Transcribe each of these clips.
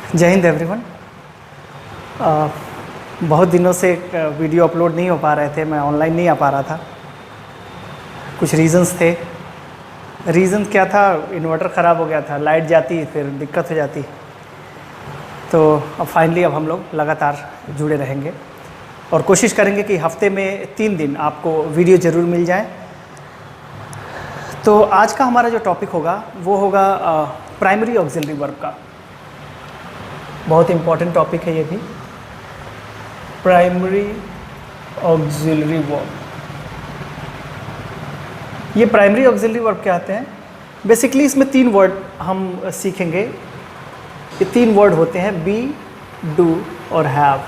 जय हिंद एवरीवन। बहुत दिनों से वीडियो अपलोड नहीं हो पा रहे थे, मैं ऑनलाइन नहीं आ पा रहा था। कुछ रीज़न्स थे। रीज़न क्या था, इन्वर्टर ख़राब हो गया था, लाइट जाती फिर दिक्कत हो जाती। तो अब फाइनली हम लोग लगातार जुड़े रहेंगे और कोशिश करेंगे कि हफ्ते में 3 दिन आपको वीडियो ज़रूर मिल जाए। तो आज का हमारा जो टॉपिक होगा वो होगा प्राइमरी ऑक्सिलरी वर्ब का। बहुत इम्पॉर्टेंट टॉपिक है ये भी, प्राइमरी ऑक्सिलरी वर्ब। ये प्राइमरी ऑक्सिलरी वर्ब क्या आते हैं? बेसिकली इसमें 3 वर्ड हम सीखेंगे। ये 3 वर्ड होते हैं, बी, डू और हैव।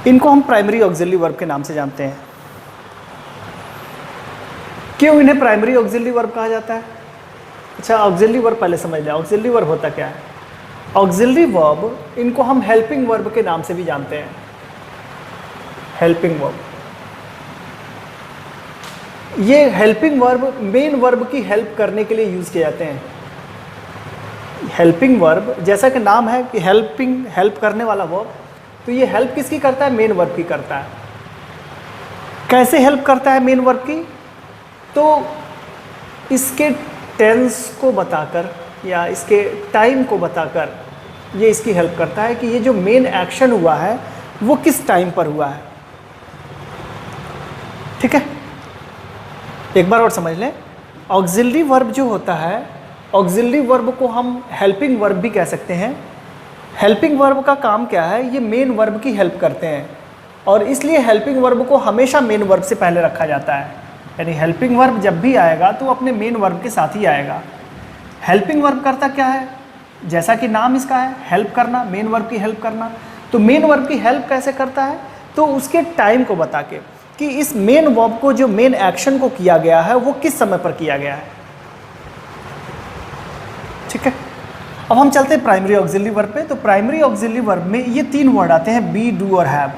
इनको हम प्राइमरी ऑक्सिलरी वर्ब के नाम से जानते हैं। क्यों इन्हें प्राइमरी ऑक्सिलरी वर्ब कहा जाता है? अच्छा, ऑक्सिलरी वर्ब पहले समझ लें। ऑक्सिलरी वर्ब होता क्या है? ऑक्सिलरी वर्ब, इनको हम हेल्पिंग वर्ब के नाम से भी जानते हैं। हेल्पिंग वर्ब, ये हेल्पिंग वर्ब मेन वर्ब की हेल्प करने के लिए यूज किए जाते हैं। हेल्पिंग वर्ब, जैसा कि नाम है कि हेल्पिंग, हेल्प करने वाला वर्ब, तो ये हेल्प किसकी करता है? मेन वर्ब की करता है। कैसे हेल्प करता है मेन वर्ब की? तो इसके टेंस को बताकर या इसके टाइम को बताकर ये इसकी हेल्प करता है कि ये जो मेन एक्शन हुआ है वो किस टाइम पर हुआ है। ठीक है, एक बार और समझ लें। ऑक्सिलरी वर्ब जो होता है, ऑक्सिलरी वर्ब को हम हेल्पिंग वर्ब भी कह सकते हैं। हेल्पिंग वर्ब का काम क्या है? ये मेन वर्ब की हेल्प करते हैं और इसलिए हेल्पिंग वर्ब को हमेशा मेन वर्ब से पहले रखा जाता है। यानी हेल्पिंग वर्ब जब भी आएगा तो अपने मेन वर्ब के साथ ही आएगा। हेल्पिंग वर्ब करता क्या है? जैसा कि नाम इसका है, हेल्प करना, मेन वर्ब की हेल्प करना। तो मेन वर्ब की हेल्प कैसे करता है? तो उसके टाइम को बता के कि इस मेन वर्ब को, जो मेन एक्शन को किया गया है, वो किस समय पर किया गया है। ठीक है, अब हम चलते हैं प्राइमरी ऑक्सिलरी वर्ब पे। तो प्राइमरी ऑक्सिलरी वर्ब में ये 3 वर्ड आते हैं, बी, डू और हैव।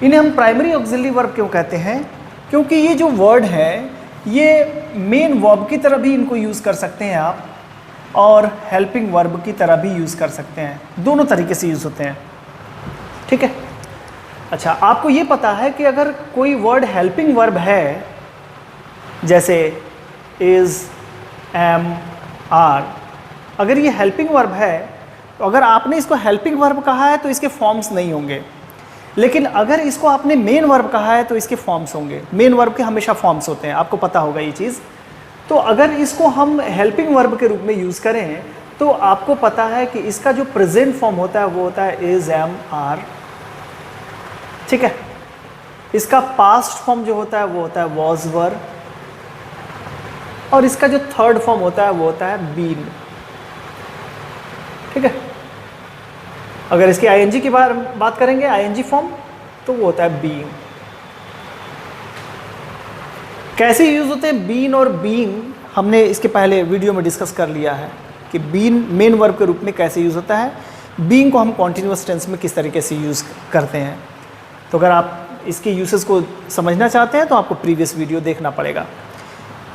इन्हें हम प्राइमरी ऑक्सिलरी वर्ब क्यों कहते हैं? क्योंकि ये जो वर्ड है ये मेन वर्ब की तरह भी इनको यूज़ कर सकते हैं आप, और हेल्पिंग वर्ब की तरह भी यूज़ कर सकते हैं। दोनों तरीके से यूज़ होते हैं। ठीक है, अच्छा, आपको ये पता है कि अगर कोई वर्ड हेल्पिंग वर्ब है, जैसे इज़, एम, आर, अगर ये हेल्पिंग वर्ब है तो अगर आपने इसको हेल्पिंग वर्ब कहा है तो इसके फॉर्म्स नहीं होंगे। लेकिन अगर इसको आपने मेन वर्ब कहा है तो इसके फॉर्म्स होंगे। मेन वर्ब के हमेशा फॉर्म्स होते हैं, आपको पता होगा ये चीज़। तो अगर इसको हम हेल्पिंग वर्ब के रूप में यूज़ करें तो आपको पता है कि इसका जो प्रेजेंट फॉर्म होता है वो होता है इज़, एम, आर। ठीक है, इसका पास्ट फॉर्म जो होता है वो होता है वॉज, वर, और इसका जो थर्ड फॉर्म होता है वो होता है बीन। ठीक है, अगर इसके आईएनजी की बात करेंगे, आईएनजी फॉर्म, तो वो होता है बीइंग। कैसे यूज होते हैं बीन और बीइंग? हमने इसके पहले वीडियो में डिस्कस कर लिया है कि बीन मेन वर्ब के रूप में कैसे यूज होता है, बीइंग को हम कॉन्टिन्यूअस टेंस में किस तरीके से यूज करते हैं। तो अगर आप इसके यूसेस को समझना चाहते हैं तो आपको प्रीवियस वीडियो देखना पड़ेगा।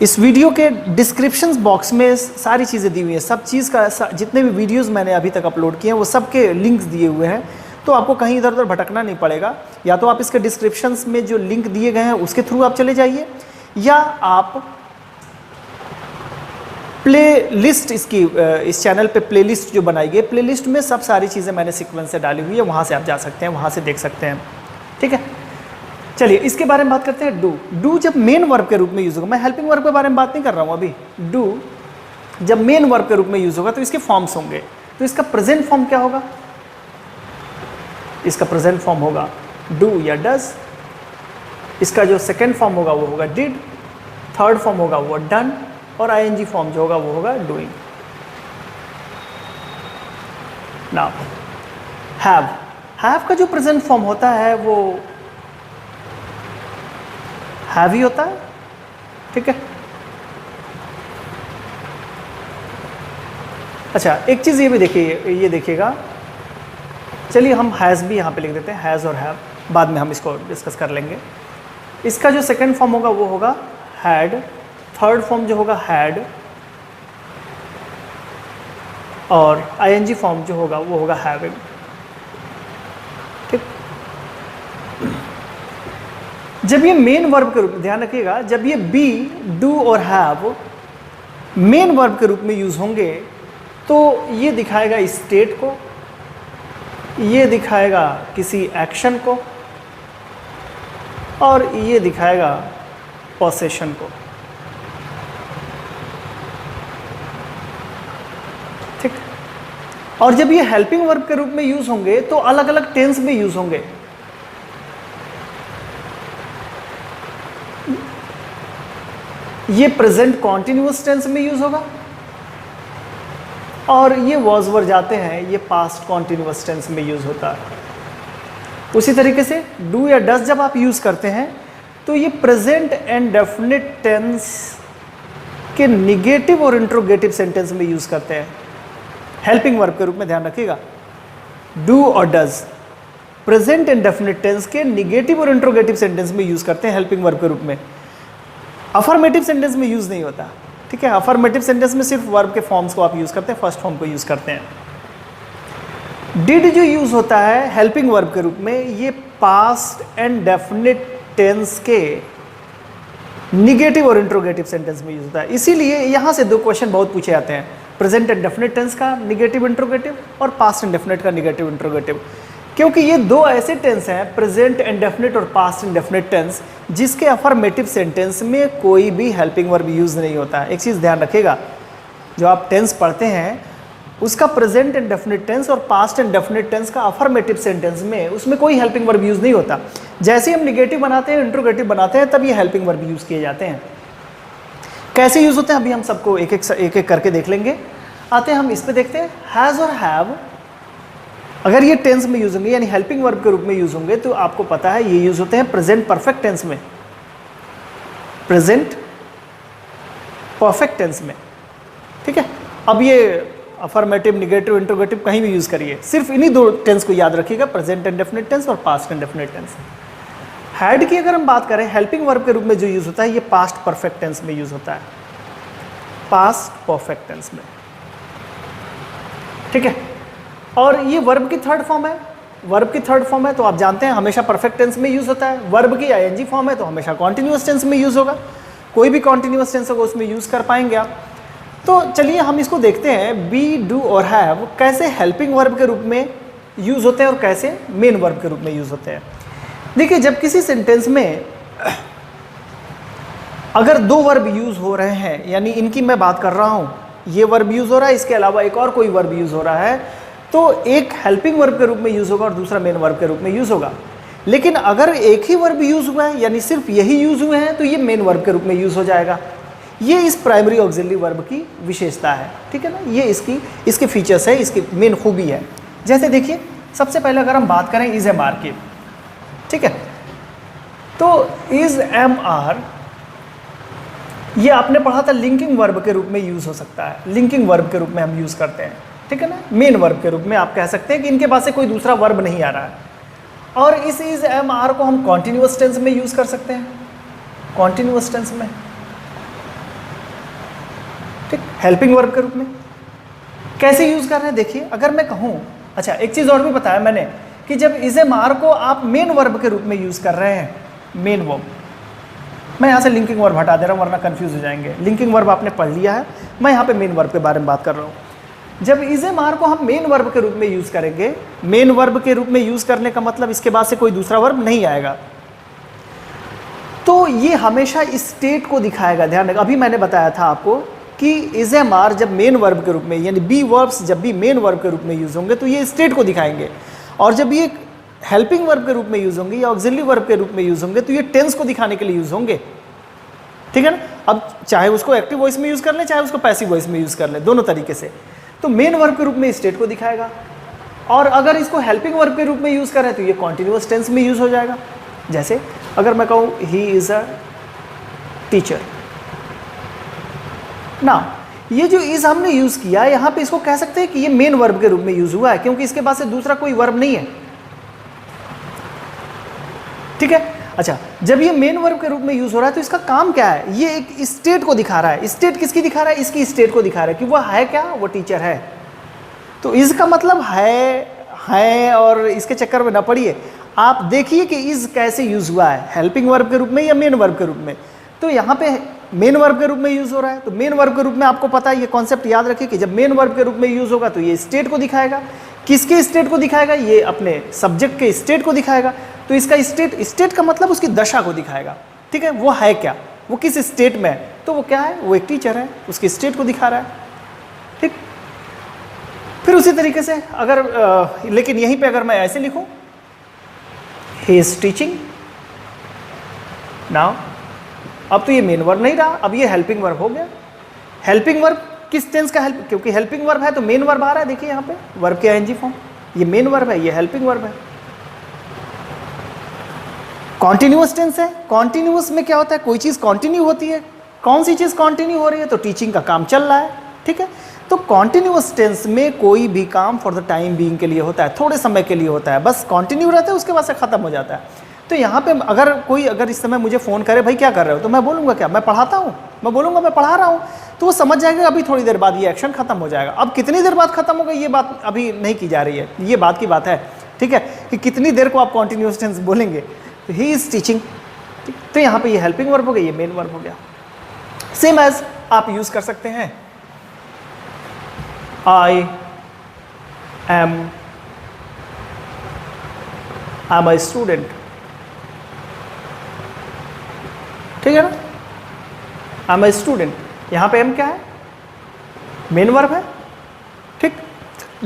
इस वीडियो के डिस्क्रिप्शन बॉक्स में सारी चीज़ें दी हुई हैं। सब चीज़ का, जितने भी वीडियोस मैंने अभी तक अपलोड किए हैं वो सब के लिंक्स दिए हुए हैं, तो आपको कहीं इधर उधर भटकना नहीं पड़ेगा। या तो आप इसके डिस्क्रिप्शंस में जो लिंक दिए गए हैं उसके थ्रू आप चले जाइए, या आप प्ले लिस्ट, इसकी इस चैनल पे प्ले लिस्ट जो बनाई गई, प्ले लिस्ट में सब सारी चीज़ें मैंने सीक्वेंस से डाली हुई है, वहाँ से आप जा सकते हैं, वहाँ से देख सकते हैं। ठीक है, चलिए इसके बारे में बात करते हैं। डू, डू जब मेन वर्ब के रूप में यूज होगा, मैं हेल्पिंग वर्ब के बारे में बात नहीं कर रहा हूँ अभी। डू जब मेन वर्ब के रूप में यूज होगा तो इसके फॉर्म्स होंगे। तो इसका प्रेजेंट फॉर्म क्या होगा? इसका प्रेजेंट फॉर्म होगा डू या डज। इसका जो सेकेंड फॉर्म होगा वो होगा डिड, थर्ड फॉर्म होगा वो डन, और आईएनजी फॉर्म जो होगा वो होगा डूइंग। नाउ हैव, हैव का जो प्रेजेंट फॉर्म होता है वो हैव ही होता है। ठीक है, अच्छा, एक चीज़ ये भी देखिए, ये देखिएगा। चलिए हम हैज़ भी यहाँ पे लिख देते हैं, हैज़ और हैव, बाद में हम इसको डिस्कस कर लेंगे। इसका जो सेकंड फॉर्म होगा वो होगा हैड, थर्ड फॉर्म जो होगा हैड, और आईएनजी फॉर्म जो होगा वो होगा हैविंग। ठीक, जब ये मेन वर्ब के रूप में, ध्यान रखिएगा, जब ये बी, डू और हैव मेन वर्ब के रूप में यूज होंगे तो ये दिखाएगा स्टेट को, ये दिखाएगा किसी एक्शन को, और ये दिखाएगा पोसेशन को। ठीक, और जब ये हेल्पिंग वर्ब के रूप में यूज होंगे तो अलग अलग टेंस में यूज होंगे। ये प्रेजेंट कॉन्टिन्यूअस टेंस में यूज होगा, और ये वॉज वर जाते हैं, ये पास्ट कॉन्टिन्यूअस टेंस में यूज होता है। उसी तरीके से डू या डस जब आप यूज करते हैं तो ये प्रेजेंट एंड डेफिनिट टेंस के निगेटिव और इंट्रोगेटिव सेंटेंस में यूज करते हैं हेल्पिंग वर्ब के रूप में। ध्यान रखिएगा, डू और does present and definite tense के निगेटिव और इंट्रोगेटिव सेंटेंस में यूज करते हैं हेल्पिंग वर्ब के रूप में। अफर्मेटिव सेंटेंस में यूज नहीं होता। ठीक है, अफर्मेटिव सेंटेंस में सिर्फ वर्ब के फॉर्म्स को आप यूज करते हैं, फर्स्ट फॉर्म को यूज करते हैं। डिड जो यूज होता है हेल्पिंग वर्ब के रूप में, ये पास्ट एंड डेफिनिट टेंस के निगेटिव और इंट्रोगेटिव सेंटेंस में यूज होता है। इसीलिए यहां से दो क्वेश्चन बहुत पूछे जाते हैं, प्रेजेंट एंड डेफिनिट टेंस का निगेटिव इंट्रोगेटिव और पास्ट एंड डेफिनिट का निगेटिव इंट्रोगेटिव, क्योंकि ये दो ऐसे टेंस हैं, प्रेजेंट एंड डेफिनिट और पास्ट एंड डेफिनिट टेंस, जिसके अफर्मेटिव सेंटेंस में कोई भी हेल्पिंग वर्ब यूज नहीं होता है। एक चीज़ ध्यान रखिएगा, जो आप टेंस पढ़ते हैं उसका प्रेजेंट एंड डेफिनिट टेंस और पास्ट एंड डेफिनिट टेंस का अफर्मेटिव सेंटेंस में उसमें कोई हेल्पिंग वर्ब यूज नहीं होता। जैसे हम निगेटिव बनाते हैं, इंट्रोगेटिव बनाते हैं, तब ये हेल्पिंग वर्ब यूज किए जाते हैं। कैसे यूज होते हैं अभी हम सबको एक एक करके देख लेंगे। आते हैं हम इस पे देखते हैं, हैज़ और हैव अगर ये टेंस में यूज होंगे यानी हेल्पिंग वर्ब के रूप में यूज होंगे तो आपको पता है ये यूज होते हैं प्रेजेंट परफेक्ट टेंस में, प्रेजेंट परफेक्ट टेंस में। ठीक है, अब ये अफर्मेटिव, निगेटिव, इंट्रोगेटिव कहीं भी यूज करिए, सिर्फ इन्हीं दो टेंस को याद रखिएगा, प्रेजेंट इंडेफिनिट टेंस और पास्ट इंडेफिनिट टेंस। हैड की अगर हम बात करें हेल्पिंग वर्ब के रूप में जो यूज होता है ये पास्ट परफेक्ट टेंस में यूज होता है, पास्ट परफेक्ट टेंस में। ठीक है, और ये वर्ब की थर्ड फॉर्म है, वर्ब की थर्ड फॉर्म है तो आप जानते हैं हमेशा परफेक्ट टेंस में यूज होता है। वर्ब की आईएनजी फॉर्म है तो हमेशा कॉन्टिन्यूअस टेंस में यूज होगा, कोई भी कॉन्टिन्यूअस टेंस होगा उसमें यूज कर पाएंगे आप। तो चलिए हम इसको देखते हैं, बी, डू और हैव कैसे हेल्पिंग वर्ब के रूप में यूज होते हैं और कैसे मेन वर्ब के रूप में यूज होते हैं। देखिए, जब किसी सेंटेंस में अगर दो वर्ब यूज हो रहे हैं, यानी इनकी मैं बात कर रहा हूं, ये वर्ब यूज हो रहा है, इसके अलावा एक और कोई वर्ब यूज हो रहा है, तो एक हेल्पिंग वर्ब के रूप में यूज होगा और दूसरा मेन वर्ब के रूप में यूज होगा। लेकिन अगर एक ही वर्ब यूज हुआ है यानी सिर्फ यही यूज हुए हैं तो ये मेन वर्ब के रूप में यूज हो जाएगा। ये इस प्राइमरी ऑक्सिलरी वर्ब की विशेषता है। ठीक है ना, ये इसके फीचर्स है, इसकी मेन खूबी है। जैसे देखिए, सबसे पहले अगर हम बात करें इज एम आर की, ठीक है, तो इज एम आर ये आपने पढ़ा था लिंकिंग वर्ब के रूप में यूज हो सकता है, लिंकिंग वर्ब के रूप में हम यूज करते हैं। ठीक है ना, मेन वर्ब के रूप में आप कह सकते हैं कि इनके पास से कोई दूसरा वर्ब नहीं आ रहा है। और इस इज एम आर को हम कॉन्टिन्यूअस टेंस में यूज कर सकते हैं, कॉन्टिन्यूअस टेंस में, ठीक, हेल्पिंग वर्ब के रूप में। कैसे यूज कर रहे हैं देखिए, अगर मैं कहूं, अच्छा एक चीज और भी बताया मैंने कि जब इज एम आर को आप मेन वर्ब के रूप में यूज कर रहे हैं, मेन वर्ब, मैं यहां से लिंकिंग वर्ब हटा दे रहा हूं वरना कंफ्यूज हो जाएंगे। लिंकिंग वर्ब आपने पढ़ लिया है, मैं यहां पे मेन वर्ब के बारे में बात कर रहा हूं। जब इज एम आर को हम मेन वर्ब के रूप में यूज करेंगे, मेन वर्ब के रूप में यूज करने का मतलब इसके बाद से कोई दूसरा वर्ब नहीं आएगा, तो ये हमेशा स्टेट को दिखाएगा। ध्यान रखिए, अभी मैंने बताया था आपको कि इज एम आर जब मेन वर्ब के रूप में यानी बी वर्ब्स जब भी मेन वर्ब के रूप में यूज होंगे तो ये स्टेट को दिखाएंगे, और जब ये हेल्पिंग वर्ब के रूप में यूज होंगे या ऑक्सिलरी वर्ब के रूप में यूज होंगे तो ये टेंस को दिखाने के लिए यूज होंगे। ठीक है ना, अब चाहे उसको एक्टिव वॉइस में यूज कर लें चाहे उसको पैसिव वॉइस में यूज कर लें, दोनों तरीके से। तो मेन वर्ब के रूप में स्टेट को दिखाएगा, और अगर इसको हेल्पिंग वर्ब के रूप में यूज करें तो ये कॉन्टिन्यूअस टेंस में यूज हो जाएगा। जैसे अगर मैं कहूँ ही इज अ टीचर, ना ये जो इज हमने यूज किया यहाँ पे इसको कह सकते हैं कि ये मेन वर्ब के रूप में यूज हुआ है, क्योंकि इसके पास से दूसरा कोई वर्ब नहीं है। ठीक है, अच्छा जब ये मेन वर्ब के रूप में यूज हो रहा है तो इसका काम क्या है, ये एक स्टेट को दिखा रहा है। स्टेट किसकी दिखा रहा है, इसकी स्टेट को दिखा रहा है कि वह है क्या, वो टीचर है। तो इसका मतलब है और इसके चक्कर में ना पड़िए। आप देखिए कि इज कैसे यूज हुआ है, हेल्पिंग वर्ब के रूप में या मेन वर्ब के रूप में। तो यहाँ पे मेन वर्ब के रूप में यूज हो रहा है, तो मेन वर्ब के रूप में आपको पता है, ये कॉन्सेप्ट याद रखिए कि जब मेन वर्ब के रूप में यूज होगा तो ये स्टेट को दिखाएगा। किसके स्टेट को दिखाएगा? ये अपने सब्जेक्ट के स्टेट को दिखाएगा। तो इसका स्टेट का मतलब उसकी दशा को दिखाएगा, ठीक है। वो है क्या, वो किस स्टेट में है, तो वो क्या है, वो एक टीचर है, उसकी स्टेट को दिखा रहा है, ठीक। फिर उसी तरीके से अगर लेकिन यहीं पे अगर मैं ऐसे लिखूं, ही इज टीचिंग नाउ, अब तो ये मेन वर्ब नहीं रहा, अब ये हेल्पिंग वर्ब हो गया। हेल्पिंग वर्ब किस टेंस का हेल्प, क्योंकि हेल्पिंग वर्ब है तो मेन वर्ब आ रहा है। देखिए यहाँ पे वर्ब के आईएनजी फॉर्म, ये मेन वर्ब है, ये हेल्पिंग वर्ब है। कॉन्टिन्यूअस टेंस है, कॉन्टिन्यूअस में क्या होता है, कोई चीज़ कॉन्टिन्यू होती है। कौन सी चीज़ कॉन्टिन्यू हो रही है, तो टीचिंग का काम चल रहा है, ठीक है। तो कॉन्टिन्यूअस टेंस में कोई भी काम फॉर द टाइम बीइंग के लिए होता है, थोड़े समय के लिए होता है, बस कॉन्टिन्यू रहता है, उसके बाद से खत्म हो जाता है। तो यहाँ पे अगर इस समय मुझे फ़ोन करे, भाई क्या कर रहे हो, तो मैं बोलूँगा क्या, मैं पढ़ाता हूँ, मैं बोलूँगा मैं पढ़ा रहा हूँ, तो वो समझ जाएगा अभी थोड़ी देर बाद ये एक्शन खत्म हो जाएगा। अब कितनी देर बाद खत्म होगा ये बात अभी नहीं की जा रही है, ये बात की बात है, ठीक है, कि कितनी देर को आप कॉन्टिन्यूअस टेंस बोलेंगे। तो ही इज़ टीचिंग, तो यहाँ पे ये हेल्पिंग वर्ब हो गया, ये मेन वर्ब हो गया। सेम एज आप यूज़ कर सकते हैं आई एम a स्टूडेंट, ठीक है ना, आई एम a स्टूडेंट। यहाँ पे एम क्या है, मेन वर्ब है, ठीक,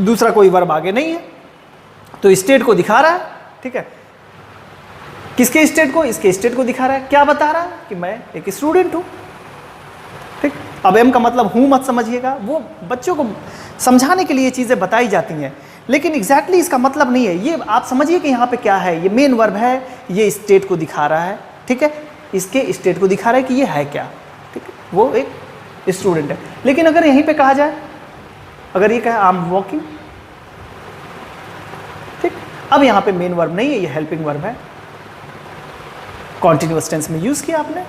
दूसरा कोई वर्ब आगे नहीं है, तो स्टेट को दिखा रहा है, ठीक है। किसके स्टेट को, इसके स्टेट को दिखा रहा है। क्या बता रहा है कि मैं एक स्टूडेंट हूँ, ठीक। अब एम का मतलब हूँ मत समझिएगा, वो बच्चों को समझाने के लिए चीज़ें बताई जाती हैं, लेकिन एग्जैक्टली इसका मतलब नहीं है। ये आप समझिए कि यहाँ पे क्या है, ये मेन वर्ब है, ये स्टेट को दिखा रहा है, ठीक है, इसके स्टेट को दिखा रहा है कि ये है क्या, ठीक है, वो एक स्टूडेंट है। लेकिन अगर यहीं पे कहा जाए, अगर ये कहे आई एम वॉकिंग, ठीक, अब यहाँ पे मेन वर्ब नहीं है, ये हेल्पिंग वर्ब है, कॉन्टिन्यूअस टेंस में यूज़ किया आपने।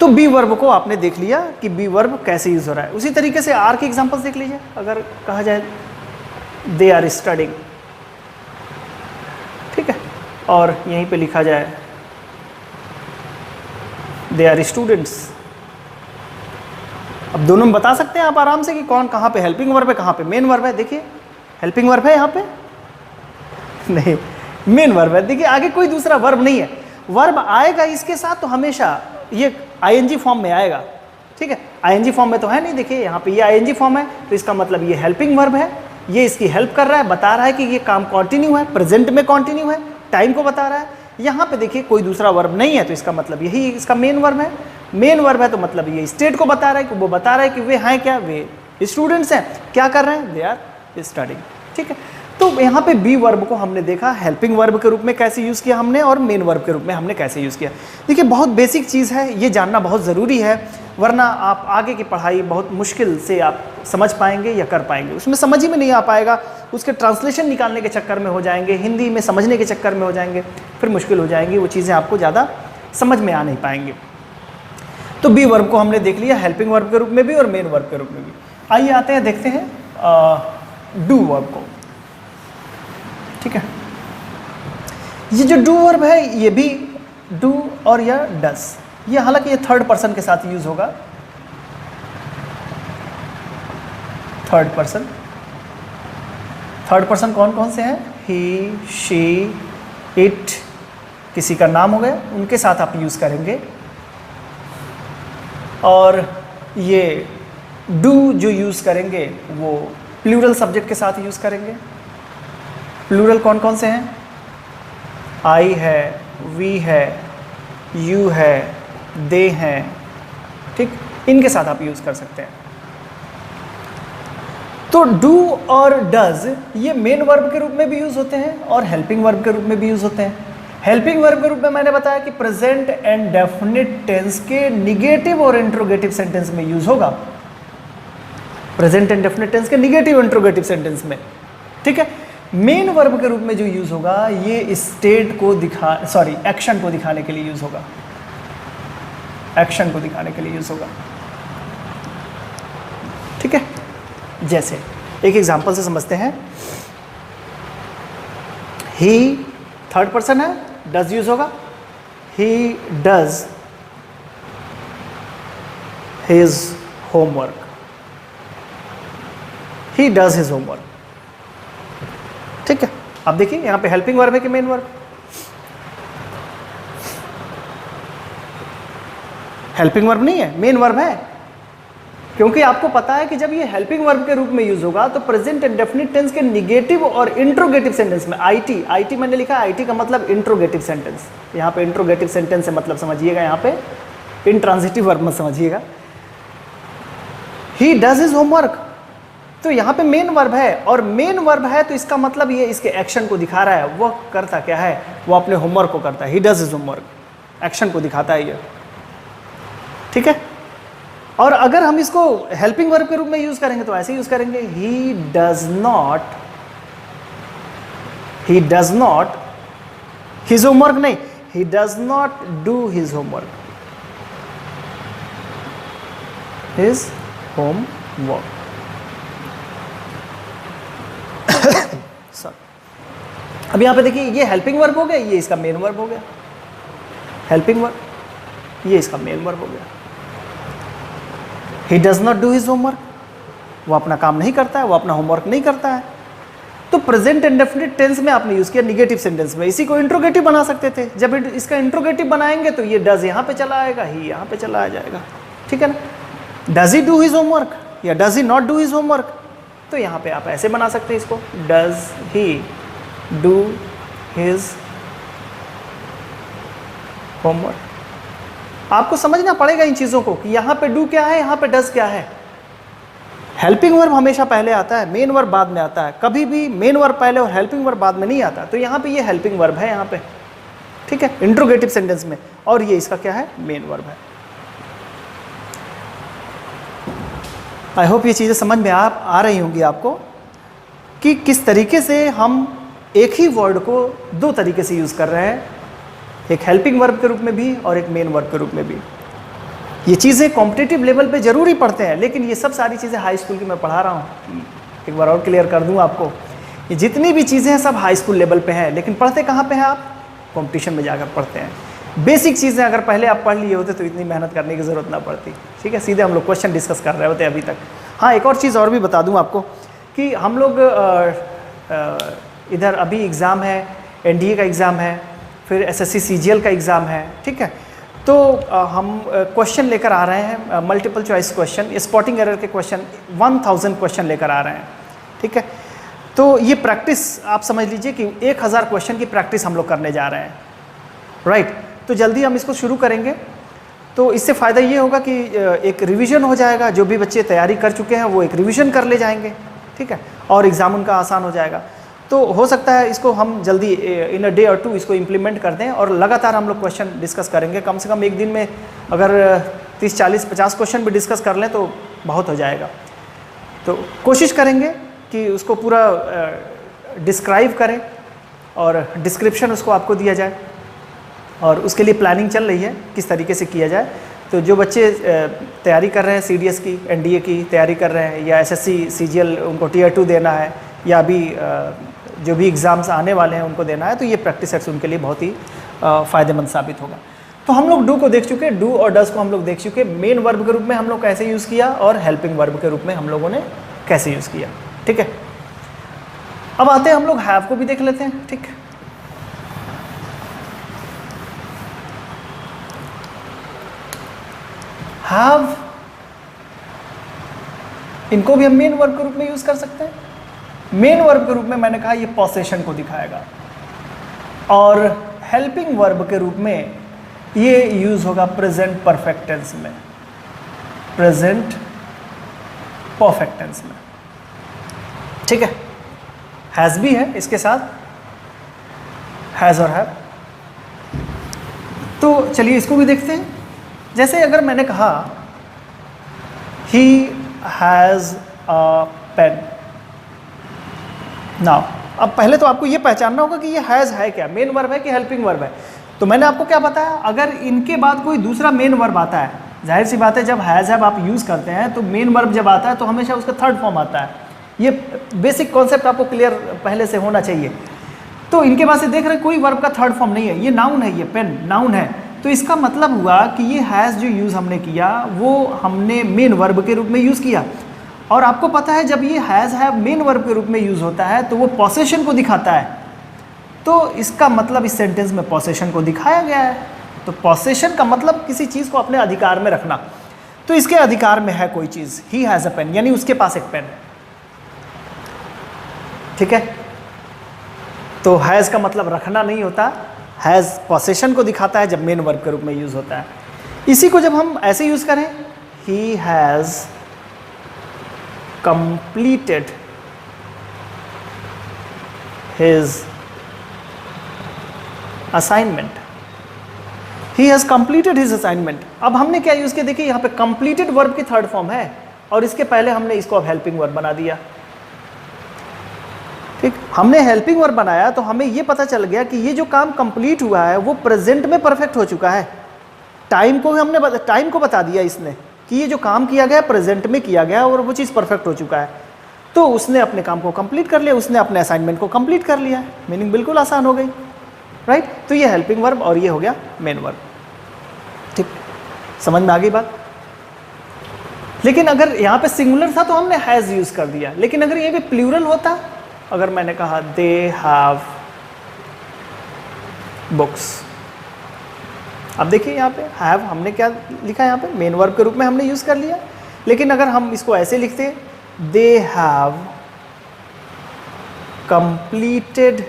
तो बी वर्ब को आपने देख लिया कि बी वर्ब कैसे यूज़ हो रहा है। उसी तरीके से आर के एग्जांपल्स देख लीजिए। अगर कहा जाए दे आर स्टडिंग, ठीक है, और यहीं पे लिखा जाए दे आर स्टूडेंट्स। अब दोनों में बता सकते हैं आप आराम से कि कौन कहाँ पे हेल्पिंग वर्ब है, कहाँ पे मेन वर्ब है। देखिए हेल्पिंग वर्ब है यहाँ पे, नहीं मेन वर्ब है। देखिए आगे कोई दूसरा वर्ब नहीं है, वर्ब आएगा इसके साथ तो हमेशा ये आईएनजी फॉर्म में आएगा, ठीक है। आईएनजी फॉर्म में तो है नहीं, देखिए यहाँ पे ये आईएनजी फॉर्म है, तो इसका मतलब ये हेल्पिंग वर्ब है, ये इसकी हेल्प कर रहा है, बता रहा है कि ये काम कंटिन्यू है, प्रेजेंट में कंटिन्यू है, टाइम को बता रहा है। यहाँ पे देखिए कोई दूसरा वर्ब नहीं है, तो इसका मतलब यही इसका मेन वर्ब है। मेन वर्ब है तो मतलब ये स्टेट को बता रहा है, कि वो बता रहा है कि वे हैं क्या, वे स्टूडेंट्स हैं, क्या कर रहे हैं, दे आर स्टडिंग, ठीक है। तो यहाँ पे बी वर्ब को हमने देखा हेल्पिंग वर्ब के रूप में कैसे यूज़ किया हमने, और मेन वर्ब के रूप में हमने कैसे यूज़ किया। देखिए बहुत बेसिक चीज़ है, ये जानना बहुत ज़रूरी है, वरना आप आगे की पढ़ाई बहुत मुश्किल से आप समझ पाएंगे या कर पाएंगे, उसमें समझ ही में नहीं आ पाएगा, उसके ट्रांसलेशन निकालने के चक्कर में हो जाएंगे, हिंदी में समझने के चक्कर में हो जाएंगे, फिर मुश्किल हो जाएंगी, वो चीज़ें आपको ज़्यादा समझ में आ नहीं पाएंगे। तो बी वर्ब को हमने देख लिया हेल्पिंग वर्ब के रूप में भी और मेन वर्ब के रूप में भी। आइए आते हैं, देखते हैं डू वर्ब को, ठीक है। ये जो डू वर्ब है ये भी डू और या डस, ये हालांकि ये थर्ड पर्सन के साथ यूज होगा, थर्ड पर्सन कौन कौन से हैं, ही, शी, इट, किसी का नाम हो गया, उनके साथ आप यूज करेंगे। और ये डू जो यूज करेंगे वो प्लूरल सब्जेक्ट के साथ यूज करेंगे। प्लूरल कौन कौन से हैं, आई है, वी है, यू है, दे हैं, ठीक, इनके साथ आप यूज़ कर सकते हैं। तो डू और डज ये मेन वर्ब के रूप में भी यूज़ होते हैं और हेल्पिंग वर्ब के रूप में भी यूज़ होते हैं। हेल्पिंग वर्ब के रूप में मैंने बताया कि प्रेजेंट एंड डेफिनिट टेंस के निगेटिव और इंट्रोगेटिव सेंटेंस में यूज़ होगा, प्रेजेंट एंड डेफिनिट टेंस के निगेटिव इंट्रोगेटिव सेंटेंस में, ठीक है। मेन वर्ब के रूप में जो यूज़ होगा ये स्टेट को एक्शन को दिखाने के लिए यूज़ होगा, एक्शन को दिखाने के लिए यूज़ होगा, ठीक है। जैसे एक एग्जांपल से समझते हैं। ही थर्ड पर्सन है, डज यूज होगा, he does his homework, he does his homework. ठीक है, अब देखिए यहां पे हेल्पिंग वर्ब है कि मेन वर्ब? हेल्पिंग वर्ब नहीं है, मेन वर्ब है, क्योंकि आपको पता है कि जब ये हेल्पिंग वर्ब के रूप में यूज होगा तो प्रेजेंट इंडेफिनिट टेंस के निगेटिव और इंट्रोगेटिव सेंटेंस में आईटी मैंने लिखा है, आईटी का मतलब इंट्रोगेटिव सेंटेंस, यहाँ पे इंट्रोगेटिव सेंटेंस से मतलब समझिएगा, यहाँ पे इंट्रांजिटिव वर्ब मत समझिएगा। ही डज हिज होमवर्क, तो यहाँ पे मेन वर्ब है, और मेन वर्ब है तो इसका मतलब ये इसके एक्शन को दिखा रहा है, वो करता क्या है, वो अपने होमवर्क को करता है। He does his homework, action को दिखाता है ये। ठीक है, और अगर हम इसको हेल्पिंग वर्ब के रूप में यूज करेंगे तो ऐसे यूज करेंगे, he does not his homework, नहीं, he does not do his homework, his homework. अब यहां पे देखिए ये हेल्पिंग वर्ब हो गया, ये इसका मेन वर्ब हो गया, हेल्पिंग वर्ब, ये इसका मेन वर्ब हो गया। ही does not do his homework, वो अपना काम नहीं करता है, वो अपना होमवर्क नहीं करता है। तो प्रेजेंट इंडेफिनिट टेंस में आपने यूज किया निगेटिव सेंटेंस में, इसी को इंट्रोगेटिव बना सकते थे। जब इसका इंट्रोगेटिव बनाएंगे तो ये डज यहाँ पे चला आएगा, ही यहाँ पे चला आ जाएगा। ठीक है ना, does he do his homework या does he not do his homework, तो यहाँ पे आप ऐसे बना सकते हैं इसको, does he do his homework. आपको समझना पड़ेगा इन चीज़ों को कि यहाँ पे डू क्या है, यहाँ पे डज क्या है। हेल्पिंग वर्ब हमेशा पहले आता है, मेन वर्ब बाद में आता है, कभी भी मेन वर्ब पहले और हेल्पिंग वर्ब बाद में नहीं आता। तो यहाँ पे ये हेल्पिंग वर्ब है यहाँ पे, ठीक है, इंट्रोगेटिव सेंटेंस में, और ये इसका क्या है, मेन वर्ब है। आई होप ये चीज़ें समझ में आ रही होंगी आपको कि किस तरीके से हम एक ही वर्ड को दो तरीके से यूज़ कर रहे हैं, एक हेल्पिंग वर्ब के रूप में भी और एक मेन वर्ब के रूप में भी। ये चीज़ें कॉम्पिटिटिव लेवल पे ज़रूरी पढ़ते हैं, लेकिन ये सब सारी चीज़ें हाई स्कूल की मैं पढ़ा रहा हूँ। एक बार और क्लियर कर दूँ आपको, ये जितनी भी चीज़ें हैं सब हाई स्कूल लेवल पे हैं, लेकिन पढ़ते कहाँ पे हैं आप, कंपटीशन में जाकर पढ़ते हैं। बेसिक चीज़ें अगर पहले आप पढ़ लिए होते तो इतनी मेहनत करने की ज़रूरत ना पड़ती। ठीक है, सीधे हम लोग क्वेश्चन डिस्कस कर रहे होते अभी तक। हाँ, एक और चीज़ और भी बता दूँ आपको कि हम लोग इधर अभी एग्ज़ाम है, एनडीए का एग्ज़ाम है, फिर एसएससी सीजीएल का एग्ज़ाम है। ठीक है, तो हम क्वेश्चन लेकर आ रहे हैं, multiple choice question, spotting error के क्वेश्चन 1000 क्वेश्चन लेकर आ रहे हैं। ठीक है, तो ये प्रैक्टिस आप समझ लीजिए कि 1000 क्वेश्चन की प्रैक्टिस हम लोग करने जा रहे हैं। राइट, तो जल्दी हम इसको शुरू करेंगे। तो इससे फ़ायदा ये होगा कि एक रिवीजन हो जाएगा, जो भी बच्चे तैयारी कर चुके हैं वो एक रिवीजन कर ले जाएंगे। ठीक है, और एग्ज़ाम उनका आसान हो जाएगा। तो हो सकता है इसको हम जल्दी इन अ डे और टू इसको इम्प्लीमेंट कर दें, और लगातार हम लोग क्वेश्चन डिस्कस करेंगे। कम से कम एक दिन में अगर 30, 40, 50 क्वेश्चन भी डिस्कस कर लें तो बहुत हो जाएगा। तो कोशिश करेंगे कि उसको पूरा डिस्क्राइब करें और डिस्क्रिप्शन उसको आपको दिया जाए, और उसके लिए प्लानिंग चल रही है किस तरीके से किया जाए। तो जो बच्चे तैयारी कर रहे हैं सीडीएस की, एनडीए की तैयारी कर रहे हैं, या एसएससी सीजीएल उनको टीयर 2 देना है, या अभी जो भी एग्ज़ाम्स आने वाले हैं उनको देना है, तो ये प्रैक्टिस सेट्स उनके लिए बहुत ही फ़ायदेमंद साबित होगा। तो हम लोग डू को देख चुके, डू और डज को हम लोग देख चुके, मेन वर्ब के रूप में हम लोग कैसे यूज़ किया और हेल्पिंग वर्ब के रूप में हम लोगों ने कैसे यूज़ किया। ठीक है, अब आते हैं हम लोग हैव को भी देख लेते हैं। ठीक, हैव, इनको भी हम मेन वर्ब के रूप में यूज़ कर सकते हैं। मेन वर्ब के रूप में मैंने कहा ये पोसेशन को दिखाएगा, और हेल्पिंग वर्ब के रूप में ये यूज़ होगा प्रेजेंट परफेक्ट टेंस में, प्रेजेंट परफेक्ट टेंस में। ठीक है, हैज़ भी है इसके साथ, हैज़ और हैव। तो चलिए इसको भी देखते हैं। जैसे अगर मैंने कहा he has a pen, now अब पहले तो आपको ये पहचानना होगा कि ये हैज़ है क्या, मेन वर्ब है कि हेल्पिंग वर्ब है। तो मैंने आपको क्या बताया, अगर इनके बाद कोई दूसरा मेन वर्ब आता है, जाहिर सी बात है जब हैज़ हैव आप यूज़ करते हैं तो मेन वर्ब जब आता है तो हमेशा उसका थर्ड फॉर्म आता है, ये बेसिक कॉन्सेप्ट आपको क्लियर पहले से होना चाहिए। तो इनके पास से देख रहे हैं कोई वर्ब का थर्ड फॉर्म नहीं है, ये नाउन है, ये पेन नाउन है। तो इसका मतलब हुआ कि ये हैज़ जो यूज़ हमने किया वो हमने मेन वर्ब के रूप में यूज़ किया। और आपको पता है जब ये हैज़ हैव मेन वर्ब के रूप में यूज़ होता है तो वो पॉसेशन को दिखाता है। तो इसका मतलब इस सेंटेंस में पॉसेशन को दिखाया गया है। तो पॉसेशन का मतलब किसी चीज़ को अपने अधिकार में रखना। तो इसके अधिकार में है कोई चीज़, ही हैज़ अ पेन, यानी उसके पास एक पेन है। ठीक है, तो हैज़ का मतलब रखना नहीं होता, हैज़ पॉसेशन को दिखाता है जब मेन वर्ब के रूप में यूज़ होता है। इसी को जब हम ऐसे यूज़ करें, he has completed his assignment, he has completed his assignment. अब हमने क्या यूज़ किया, देखिए यहाँ पे कंप्लीटेड वर्ब की थर्ड फॉर्म है और इसके पहले हमने इसको अब हेल्पिंग वर्ब बना दिया। ठीक, हमने हेल्पिंग वर्ब बनाया तो हमें ये पता चल गया कि ये जो काम कंप्लीट हुआ है वो प्रेजेंट में परफेक्ट हो चुका है। टाइम को हमने टाइम को बता दिया इसने कि ये जो काम किया गया प्रेजेंट में किया गया और वो चीज़ परफेक्ट हो चुका है। तो उसने अपने काम को कंप्लीट कर लिया, उसने अपने असाइनमेंट को कंप्लीट कर लिया, मीनिंग बिल्कुल आसान हो गई, राइट। तो ये हेल्पिंग वर्ब और ये हो गया मेन वर्ब। ठीक, समझ में आ गई बात। लेकिन अगर यहाँ पे सिंगुलर था तो हमने हैज़ यूज़ कर दिया, लेकिन अगर ये भी प्लूरल होता, अगर मैंने कहा दे हैव बुक्स, अब देखिए यहाँ पे हैव हमने क्या लिखा है, यहाँ पे मेन वर्ब के रूप में हमने यूज़ कर लिया। लेकिन अगर हम इसको ऐसे लिखते, they have completed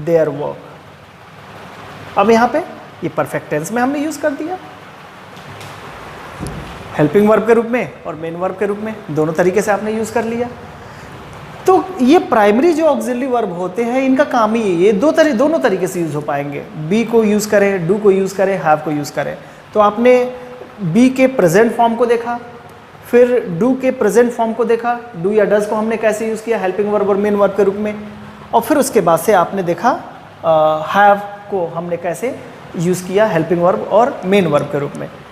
their work, अब यहाँ पे ये परफेक्ट टेंस में हमने यूज़ कर दिया, हेल्पिंग वर्ब के रूप में और मेन वर्ब के रूप में, दोनों तरीके से आपने यूज़ कर लिया। तो ये प्राइमरी जो ऑक्सिलरी वर्ब होते हैं इनका काम ही ये दोनों तरीके से यूज़ हो पाएंगे। बी को यूज़ करें, डू को यूज़ करें, हैव को यूज़ करें। तो आपने बी के प्रेजेंट फॉर्म को देखा, फिर डू के प्रेजेंट फॉर्म को देखा, डू या डज को हमने कैसे यूज़ किया हेल्पिंग वर्ब और मेन वर्ब के रूप में, और फिर उसके बाद से आपने देखा हैव को हमने कैसे यूज़ किया हेल्पिंग वर्ब और मेन वर्ब के रूप में।